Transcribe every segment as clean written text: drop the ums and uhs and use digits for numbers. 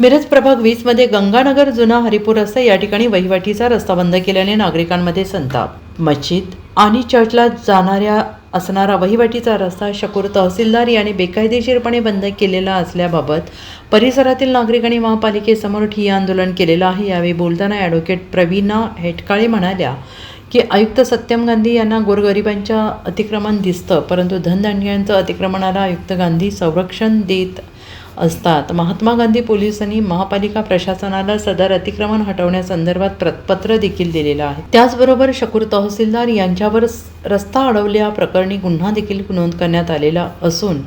मिरज प्रभाग 20 मध्ये गंगानगर जुना हरिपूर रस्ता या ठिकाणी वहिवाटीचा रस्ता बंद केल्याने नागरिकांमध्ये संताप। मस्जिद आणि चर्चला जाणाऱ्या असणारा वहिवाटीचा रस्ता शकूर तहसीलदार यांनी बेकायदेशीरपणे बंद केलेला असल्याबाबत परिसरातील नागरिकांनी महापालिकेसमोर ठिय्या आंदोलन केलेलं आहे। यावेळी बोलताना ॲडव्होकेट प्रवीणा हेटकाळे म्हणाल्या की आयुक्त सत्यम गांधी यांना गोरगरिबांच्या अतिक्रमण दिसतं, परंतु धनधान्यांचं अतिक्रमणाला आयुक्त गांधी संरक्षण देत असतात। महात्मा गांधी पोलिसांनी महापालिका प्रशासनाला सदर अतिक्रमण हटवण्यासंदर्भात पत्र देखील दिलेलं आहे। त्याचबरोबर शकूर तहसीलदार यांच्यावर रस्ता अडवल्या प्रकरणी गुन्हा देखील नोंद करण्यात आलेला असून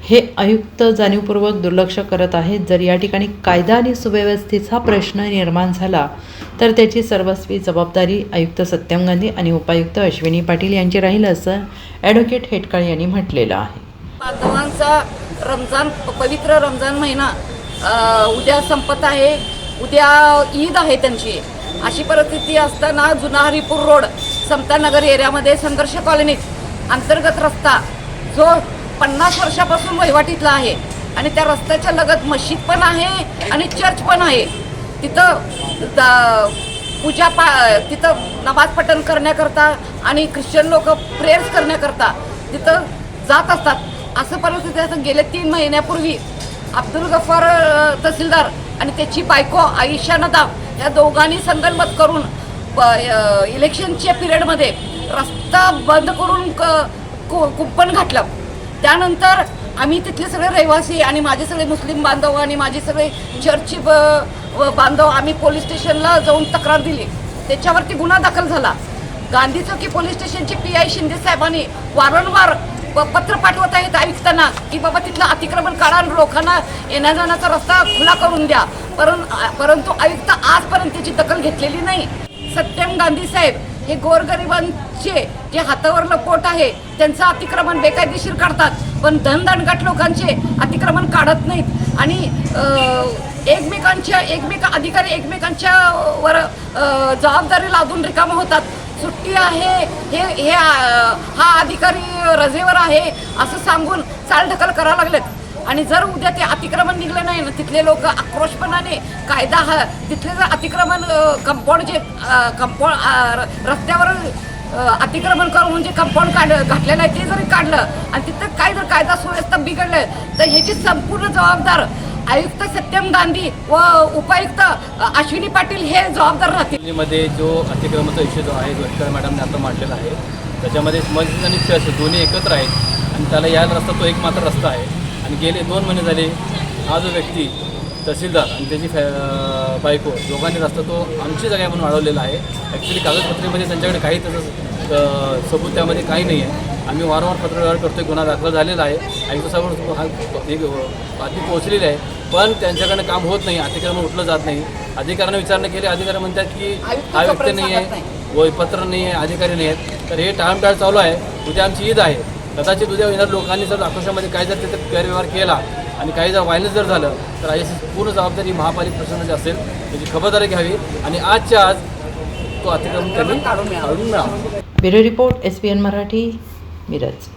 हे आयुक्त जाणीवपूर्वक दुर्लक्ष करत आहेत। जर या ठिकाणी कायदा आणि सुव्यवस्थेचा प्रश्न निर्माण झाला तर त्याची सर्वस्वी जबाबदारी आयुक्त सत्यम गांधी आणि उपायुक्त अश्विनी पाटील यांची राहील, असं ॲडव्होकेट हेटकाळे यांनी म्हटलेलं आहे। बांधवांचा रमजान पवित्र रमजान महिना उद्या संपत आहे, उद्या ईद आहे त्यांची। अशी परिस्थिती असताना जुना हरिपूर रोड समतानगर एरियामध्ये संघर्ष कॉलनीत अंतर्गत रस्ता जो 50 वर्षापासून वहिवाटीतला आहे आणि त्या रस्त्याच्या लगत मस्जिद पण आहे आणि चर्च पण आहे। तिथं तिथं नमाज पठण करण्याकरता आणि ख्रिश्चन लोक प्रेयर्स करण्याकरता तिथं जात असतात। असं परिस्थिती असं गेले 3 महिन्यापूर्वी अब्दुल गफार तहसीलदार आणि त्याची बायको आयशा नदाम या दोघांनी संगनमत करून इलेक्शनच्या पिरियडमध्ये रस्ता बंद करून कुंपण घातलं। त्यानंतर आम्ही तिथले सगळे रहिवासी आणि माझे सगळे मुस्लिम बांधव आणि माझे सगळे चर्चचे बांधव आम्ही पोलीस स्टेशनला जाऊन तक्रार दिली। त्याच्यावरती गुन्हा दाखल झाला। गांधी चौकी पोलीस स्टेशनचे PI शिंदे साहेबांनी वारंवार पत्र पाठवत आहेत आयुक्तांना की बाबा तिथलं अतिक्रमण काढा, लोकांना येण्या जाण्याचा रस्ता खुला करून द्या, परंतु आयुक्त आजपर्यंत त्याची दखल घेतलेली नाही। सत्यम गांधी साहेब हे गोरगरिबांचे जे हातावरलं पोट आहे त्यांचं अतिक्रमण बेकायदेशीर काढतात, पण धनदांडगाठ लोकांचे अतिक्रमण काढत नाहीत आणि अधिकारी एकमेकांच्या वर जबाबदारी लादून रिकामं होतात। सुट्टी आहे हा अधिकारी रजेवर आहे असं सांगून चालढकल करायला लागलेत आणि जर उद्या ते अतिक्रमण निघलं नाही ना तिथले लोक आक्रोशपणाने कायदा तिथले जर अतिक्रमण रस्त्यावर अतिक्रमण करून म्हणजे कंपाऊंड घातलेलं आहे ते जरी काढलं आणि तिथं काय जर कायदा सुव्यवस्था बिघडलं तर ह्याची संपूर्ण जबाबदार आयुक्त सत्यम गांधी व उपायुक्त अश्विनी पाटील हे जबाबदार राहतील। मध्ये जो अतिक्रमणाचा विषय जो आहे हेटकाळे मॅडमने आता मांडलेला आहे त्याच्यामध्ये मस्जिद आणि चर्च दोन्ही एकत्र आहेत आणि त्याला यायला रस्ता तो एकमात्र रस्ता आहे आणि गेले 2 महिने झाले हा जो व्यक्ती तहसीलदार आणि त्याची बायको दोघांनी रस्ता तो आमची जागा म्हणून अडवलेला आहे। ॲक्च्युली कागदपत्रेमध्ये त्यांच्याकडे काही तसं सबूत त्यामध्ये काही नाही आहे। आम्ही वारंवार पत्रव्यवहार करतोय, गुन्हा दाखल झालेला आहे, आयुक्तासमोर हा बातमी पोहोचलेली आहे, पण त्यांच्याकडनं काम होत नाही, अतिक्रमण उठलं जात नाही। अधिकाऱ्यांना विचारणा केली, अधिकारी म्हणतात की आयुक्त नाही आहे, वहीपत्र नाही आहे, अधिकारी नाही आहेत, तर हे टाळमटाळ चालू आहे। उद्या आमची ईद आहे, कदाचित उद्या येणार लोकांनी जर आक्रोशामध्ये काही जर तिथे गैरव्यवहार केला आणि काही जर व्हायलन्स जर झालं तर याची पूर्ण जबाबदारी महापालिका प्रशासनाची असेल, त्याची खबरदारी घ्यावी आणि आजच्या आज तो अतिक्रमण त्यांनी काढून मिळावा। Bureau report SBN Marathi, Miraj.